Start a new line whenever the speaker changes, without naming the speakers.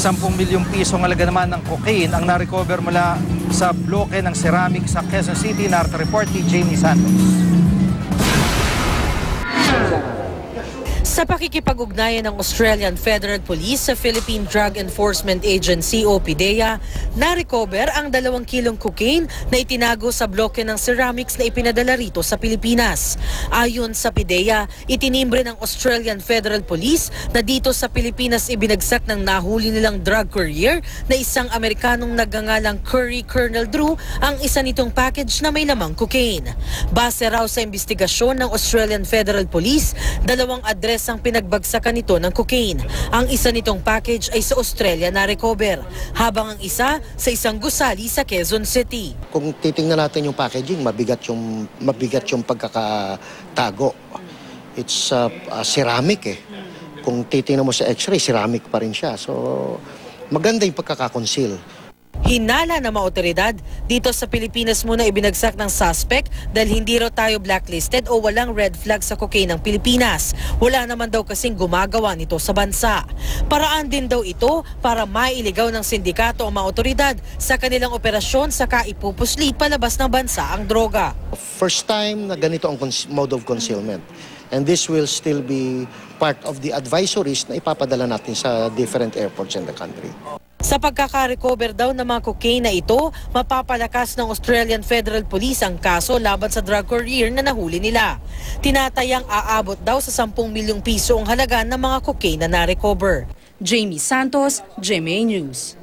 10 milyong pisong halaga naman ng cocaine ang na-recover mula sa bloke ng ceramic sa Quezon City. Narito report ni Jamie Santos.
Sa pakikipag-ugnayan ng Australian Federal Police sa Philippine Drug Enforcement Agency o PDEA, na-recover ang 2 kilong cocaine na itinago sa bloke ng ceramics na ipinadala rito sa Pilipinas. Ayon sa PDEA, itinimbre ng Australian Federal Police na dito sa Pilipinas ibinagsak ng nahuli nilang drug courier na isang Amerikanong nagngangalang Curry Colonel Drew ang isa nitong package na may lamang cocaine. Base raw sa investigasyon ng Australian Federal Police, 2 address ang pinagbagsakan nito ng cocaine. Ang isa nitong package ay sa Australia na recover, habang ang isa sa isang gusali sa Quezon City.
Kung titingnan natin yung packaging, mabigat yung pagkakatago. It's ceramic eh. Kung titingnan mo sa x-ray, ceramic pa rin siya. So maganda yung pagkakakonceal.
Hinala ng mga otoridad, dito sa Pilipinas muna ibinagsak ng suspect dahil hindi raw tayo blacklisted o walang red flag sa cocaine ng Pilipinas. Wala naman daw kasing gumagawa nito sa bansa. Paraan din daw ito para mailigaw ng sindikato ang mga otoridad sa kanilang operasyon saka ipupuslit palabas ng bansa ang droga.
First time na ganito ang mode of concealment. And this will still be part of the advisories na ipapadala natin sa different airports in the country.
Sa pagkaka-recover daw ng mga cocaine na ito, mapapalakas ng Australian Federal Police ang kaso laban sa drug courier na nahuli nila. Tinatayang aabot daw sa 10 milyong piso ang halaga ng mga cocaine na na-recover.
Jamie Santos, GMA News.